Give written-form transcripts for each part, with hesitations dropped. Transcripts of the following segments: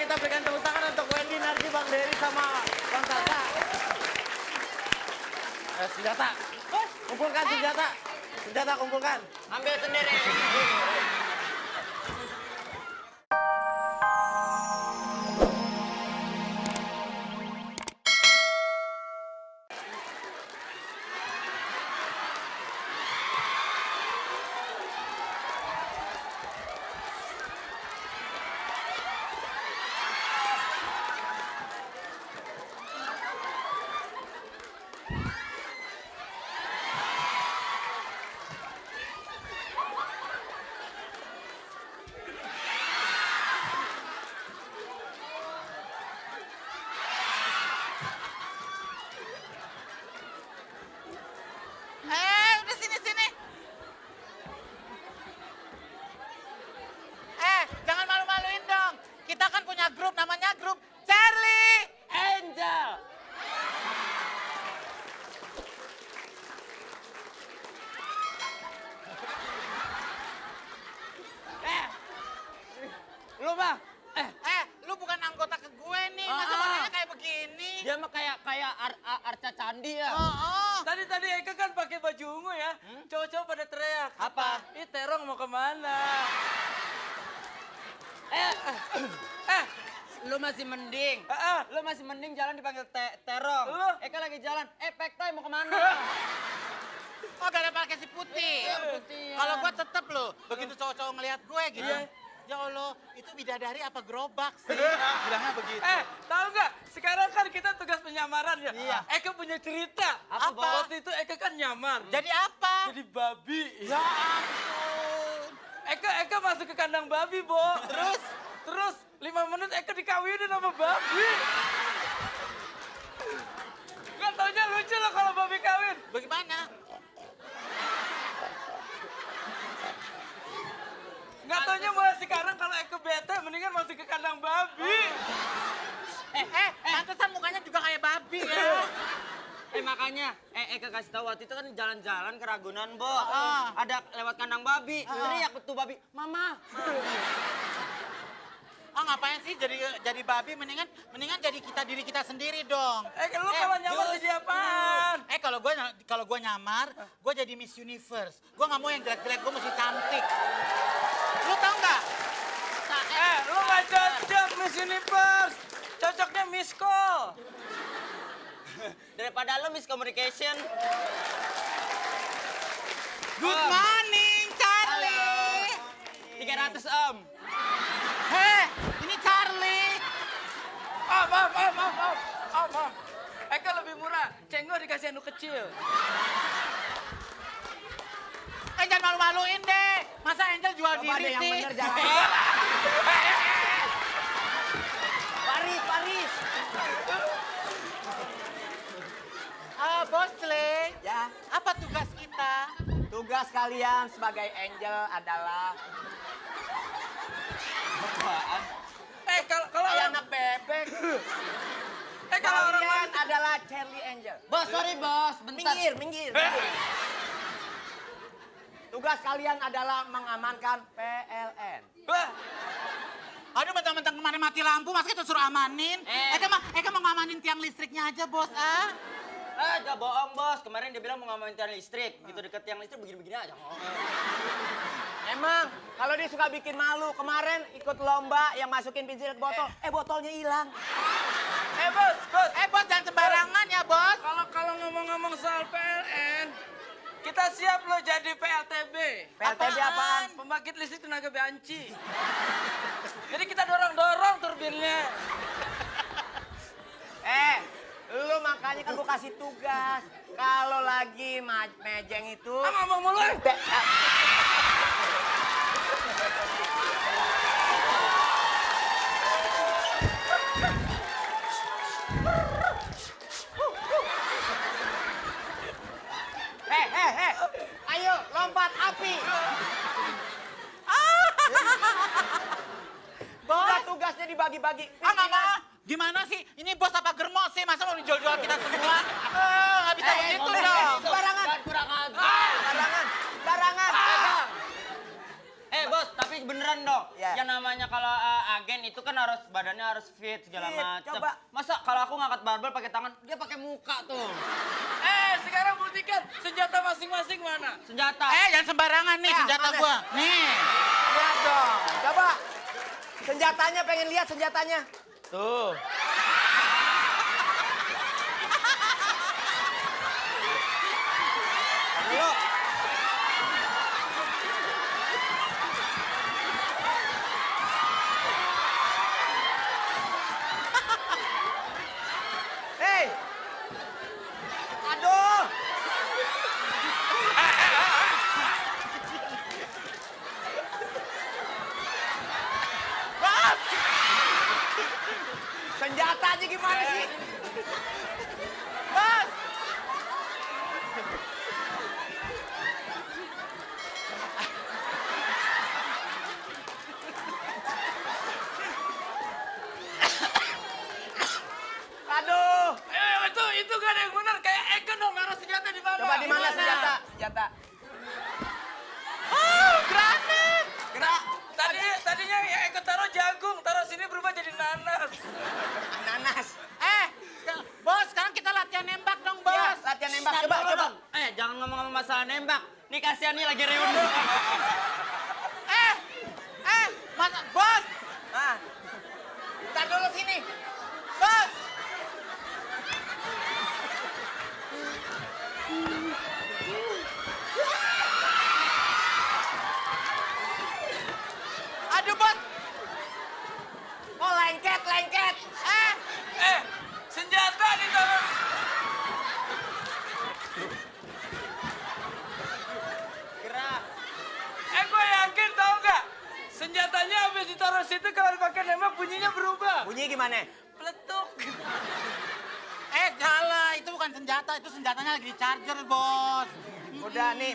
kita berikan tepuk tangan untuk Wendy, Narji, Bang Dery, sama Bang Tata. Senjata. Kumpulkan senjata. Senjata kumpulkan. Ambil sendiri. Udah sini. Jangan malu-maluin dong. Kita kan punya grup, namanya grup Charlie Angel. Lu Bang. Lu bukan anggota ke gue nih. Masa badannya kayak begini? Dia mah kayak Arca Candi ya. Tadi Eka kan pakai baju ungu ya. Cowok-cowok pada teriak. Apa? Ih, Terong mau kemana? Lu masih mending. Lu masih mending jalan dipanggil Terong. Lu? Eka lagi jalan. Pektoy mau kemana? Oh, gak ada pakai si putih. Putihan. Kalau gue tetep loh, begitu cowok-cowok ngeliat gue gitu. Iya. Ya Allah, itu bidadari apa gerobak sih? Bilangnya begitu. Tahu nggak? Sekarang kan kita tugas penyamaran ya. Iya. Eka punya cerita. Apa? Waktu itu Eka kan nyamar. Jadi apa? Jadi babi. Ya ampun. Eka masuk ke kandang babi, Bo. Terus 5 menit Eka dikawinin sama babi. Nggak taunya lucu loh kalau babi kawin. Bagaimana? Nggak taunya mulai sekarang kalau Eka bete mendingan masuk ke kandang babi. Pantesan mukanya juga kayak babi ya. Makanya, Eka kasih tahu waktu itu kan jalan-jalan ke Ragunan, Bo. Ada lewat kandang babi. Teriak tuh babi, Mama. Ngapain sih jadi babi? Mendingan jadi diri kita sendiri dong. Lu kalau nyamar jadi apaan? Kalau gue nyamar, gue jadi Miss Universe. Gue nggak mau yang jelek-jelek, gue mesti cantik. Lu tau nggak? Lu nggak cocok Miss Universe. Cocoknya Miss Call. Daripada lo miscommunication. Good morning, Charlie. 300 Om. Ini Charlie. Maaf. Eka lebih murah. Cenggo dikasih anu kecil. Jangan malu-maluin deh. Masa Angel jual Coba diri deh yang sih? bener jalan. Paris. Bos Le, Ya, apa tugas kita? tugas kalian sebagai angel adalah apaan? Kalau Kayak anak bebek. kalau orang Kalian lain adalah Charlie Angel. Bos, sorry bos, bentar. Minggir. Tugas kalian adalah mengamankan PLN. Aduh, mentang-mentang kemarin mati lampu, masa kita suruh amanin? Eka mau ngamanin tiang listriknya aja, bos, Gak bohong, Bos. Kemarin dia bilang mau ngamain tiang listrik. Gitu deket tiang listrik begini-begini aja. Emang, kalau dia suka bikin malu. Kemarin ikut lomba yang masukin pinsil ke botol. Botolnya hilang. Bos, jangan sembarangan ya, bos. kalau ngomong-ngomong soal PLN, kita siap loh jadi PLTB. PLTB apaan? Pembangkit listrik tenaga banci. Jadi kita dorong-dorong turbinnya. Lu makanya kan gua kasih tugas. Kalau lagi mejeng itu... Ngomong mulu. Ayo, lompat api. Bos, Udah tugasnya dibagi-bagi. nggak mau. Gimana sih? Ini bos apa germo sih? Masa mau dijual-jual kita semua? Nggak bisa begitu dong. Sembarangan. Kurang ajar. Barangan. Bos, tapi nih beneran dong. Ya. Yang namanya kalau agen itu kan harus badannya harus fit segala Fit, macam. coba. Masa kalau aku ngangkat barbel pakai tangan, dia pakai muka tuh. Sekarang buktikan senjata masing-masing mana? Senjata. Jangan sembarangan nih senjata mana? gua. Nih. Lihat dong. Coba. Senjatanya pengen lihat senjatanya. Tuh. Dulu. Hei. Aduh. Bos. Senjatanya gimana sih? Bos. Aduh. Itu gak ada yang benar. Kayak Eka dong naruh senjata di mana? Coba di mana senjata? Senjata. Granat. Gerak. Tadinya yang Eka taruh jagung, taruh sini berubah jadi nanas. Nanas. Bos, sekarang kita latihan nembak dong, Bos, Bos. latihan nembak. Ntar Coba, dulu coba. dong. Jangan ngomong-ngomong masalah nembak. Nih kasihan nih lagi reuni. Masa, Bos. Nah. Ntar dulu sini. Bos. Aduh, Bos. Oh, lengket, lengket. Senjata ditaruh. Gerak. Gue yakin tau gak? Senjatanya habis ditaruh situ kalau dipakai nembak bunyinya berubah. Bunyi gimana? Peletuk. Salah. Itu bukan senjata. Itu senjatanya lagi di charger, Bos. Udah nih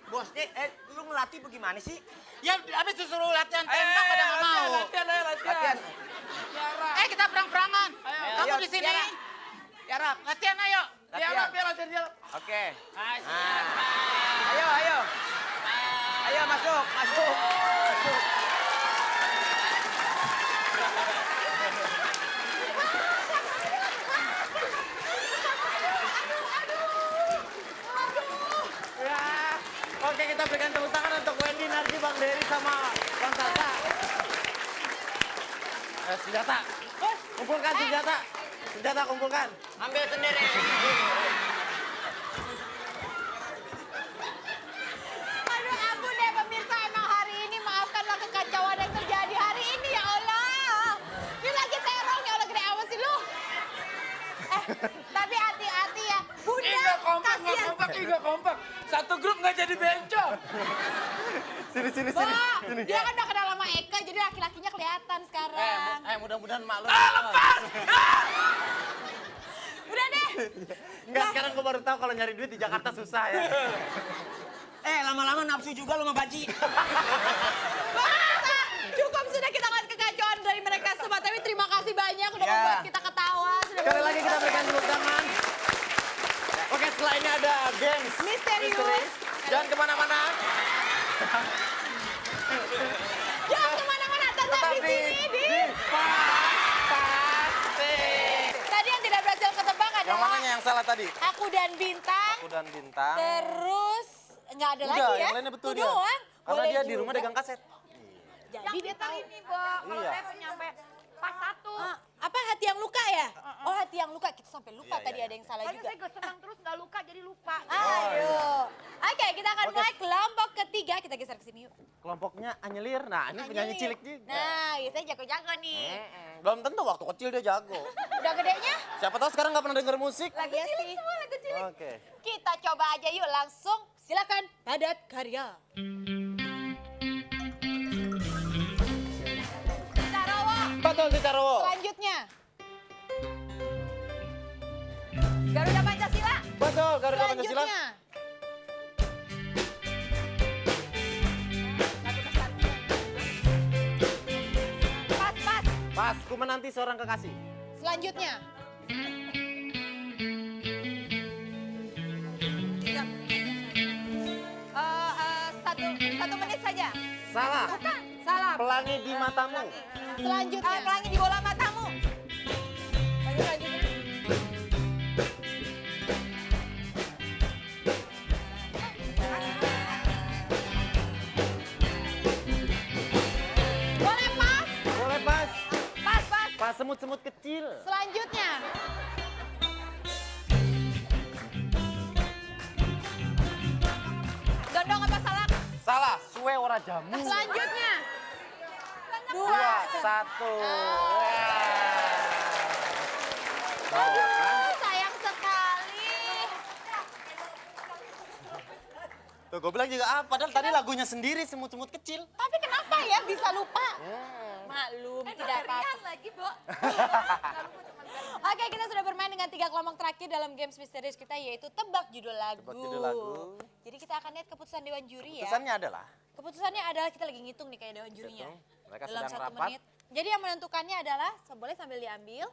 bosnya, lu ngelatih bagaimana sih? Ya, habis disuruh latihan tembak pada nggak mau. Latihan. Latihan. Tiara. Kita perang-perangan. Kamu Ayo, di sini. Tiara. Tiara. Latihan, ayo. Latihan. Latihan. Oke. Kasihan. Ayo, ayo. Ayo masuk, masuk. Masuk. Ya. Oke, kita berikan tepuk tangan untuk Wendy, Narji, Bang Dery sama Bang Tata. Senjata. Kumpulkan senjata. Senjata kumpulkan. Ambil sendiri. Aduh ampun deh pemirsa, emang hari ini maafkanlah kekacauan yang terjadi hari ini ya Allah. Ini lagi terong ya Allah, gede amat sih lu. Tapi hati-hati ya. Bunda, Nggak kasihan. kompak. Satu grup nggak jadi bencong. Sini. Bo, dia kan udah kenal sama Eka, jadi laki-lakinya kelihatan sekarang. Mudah-mudahan maklum. Lepas! Udah deh. Enggak, sekarang gue baru tahu kalau nyari duit di Jakarta susah ya. Lama-lama nafsu juga lo sama Baji. Basta, cukup sudah kita akan kekacauan dari mereka semua. Tapi terima kasih banyak udah Ya. membuat kita ketawa. Sudah Sekali membuat lagi kita berikan tepuk tangan. Oke, setelah ini ada games Misterius. Jangan kemana-mana. Jangan kemana-mana, tetap di sini di Pasti. Tadi yang tidak berhasil ketebak Yang adalah mananya yang salah tadi? Aku dan Bintang. Aku dan Bintang. Terus nggak ada lagi Udah, ya? yang lainnya betul Itu dia. doang. Karena Boleh dia di rumah juga. dagang kaset. Jadi dia tahu. ini, Bo. Kalau Iya. saya nyampe pas satu. Apa hati yang luka ya? Oh hati yang luka. Kita sampai lupa Iya, tadi iya. ada yang salah Soalnya juga. saya gak senang terus nggak luka jadi lupa. Ayo. Oke, kita akan Oke. mulai kelompok ketiga. Kita geser ke sini yuk. Kelompoknya Anyelir. Nah, ini penyanyi cilik juga. Nah, biasanya jago-jago nih. Belum tentu waktu kecil dia jago. Udah gedenya? Siapa tahu sekarang nggak pernah denger musik. Lagu cilik semua, lagu cilik. Oke. Kita coba aja yuk langsung. Silakan padat karya. Citarowo. Betul, Citarowo. Selanjutnya. Garuda Pancasila. Betul, Garuda Pancasila. Selanjutnya. Lagu nostalgia. Pas. Pas, ku menanti seorang kekasih. Selanjutnya. Satu menit saja. Salah. Bukan. Salah. Pelangi di matamu. Selanjutnya. Pelangi di bola matamu. Lanjut selanjutnya. Boleh pas? Boleh pas. Pas, pas. Pas semut-semut kecil. Selanjutnya. Dondong apa salah? Salah, suwe ora jamu. Selanjutnya. 2, 1. Aduh, sayang sekali. Tuh, gue bilang juga padahal tadi lagunya sendiri semut-semut kecil. Tapi kenapa ya bisa lupa? Maklum, tidak apa-apa. lagi, Bo. Oke, kita sudah bermain dengan 3 kelompok terakhir dalam games misterius kita, yaitu tebak judul lagu. Tebak judul lagu. Jadi kita akan lihat keputusan Dewan Juri ya. Keputusannya adalah Keputusannya adalah kita lagi ngitung nih kayak Dewan Jurinya. Hitung. Mereka Dalam sedang 1 rapat. menit. Jadi yang menentukannya adalah, boleh sambil diambil.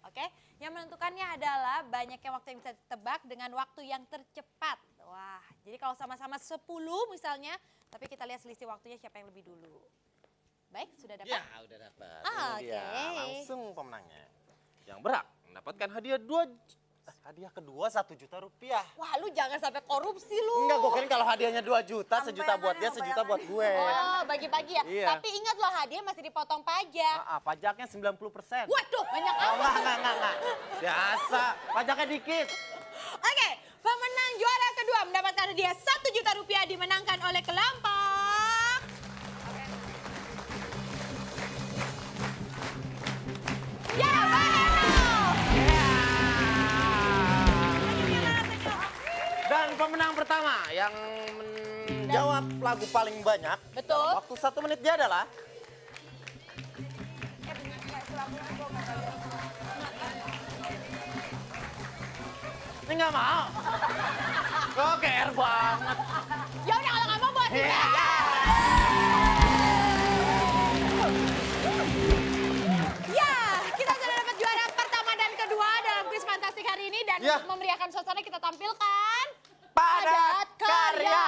Oke, yang menentukannya adalah banyaknya waktu yang bisa ditebak dengan waktu yang tercepat. Wah, jadi kalau sama-sama 10 misalnya, tapi kita lihat selisih waktunya siapa yang lebih dulu. Baik, sudah dapat? ya udah dapat. Ah, Ini dia, oke. langsung pemenangnya. Yang berhak mendapatkan hadiah hadiah kedua 1 juta rupiah. Wah, lu jangan sampai korupsi lu. Enggak, gue kira kalau hadiahnya 2 juta, 1 juta buat dia, 1 juta buat gue. Oh, bagi-bagi ya. Iya. Tapi ingat loh, hadiah masih dipotong pajak. Pajaknya 90%. Waduh, banyak Oh, amat. enggak. Biasa, pajaknya dikit. Oke, pemenang juara kedua mendapatkan hadiah 1 juta rupiah dimenangkan oleh kelompok. Ya, Dan pemenang pertama yang menjawab lagu paling banyak. Betul. Waktu 1 menit dia adalah ini nggak mau. Kok GR banget. Ya udah kalau nggak mau buat dia. Ya. Ya, kita sudah dapat juara pertama dan kedua dalam kuis fantastik hari ini dan Ya. untuk memeriahkan suasana kita tampilkan Padat karya.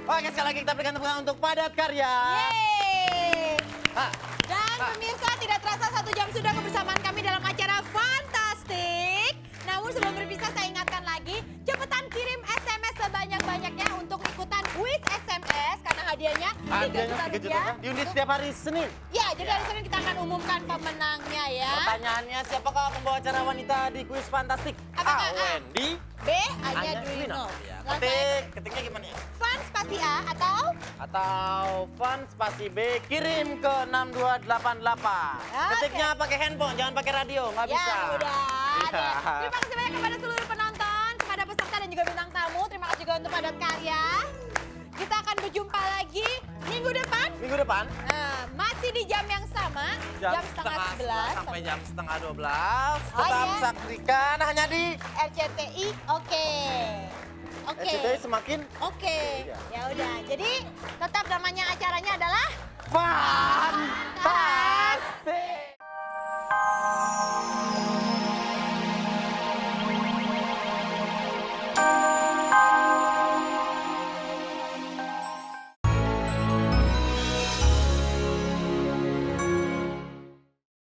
Oke, sekali lagi kita berikan tepuk tangan untuk Padat Karya. Yeay. Ah, Dan pemirsa, tidak terasa 1 jam sudah kebersamaan kami dalam acara Fantastik. Namun sebelum berpisah saya ingatkan lagi, cepetan kirim SMS sebanyak-banyaknya untuk ikutan kuis SMS karena hadiahnya 3 hadiahnya juta 3 juta rupiah. diundi setiap hari Senin. Ya, jadi hari Senin kita akan umumkan pemenangnya ya. Pertanyaannya, siapakah pembawa acara wanita di kuis fantastik? Apakah A? Wendy, B, Anya Dwino. Ya, Lantai ketiknya gimana ya? Fun spasi A atau? Atau fun spasi B, kirim ke 6288. Oke. Ketiknya pakai handphone, jangan pakai radio, nggak bisa. Ya udah. Iya. Terima kasih banyak kepada seluruh penonton, kepada peserta dan juga bintang tamu. Terima kasih juga untuk Padat Karya. Kita akan berjumpa lagi minggu depan. Minggu depan, Masih di jam yang sama, jam setengah 11 sampai jam setengah 12. Tetap iya. saksikan hanya di RCTI. Oke. Oke. RCTI semakin Oke. Iya. Ya udah. Jadi tetap namanya acara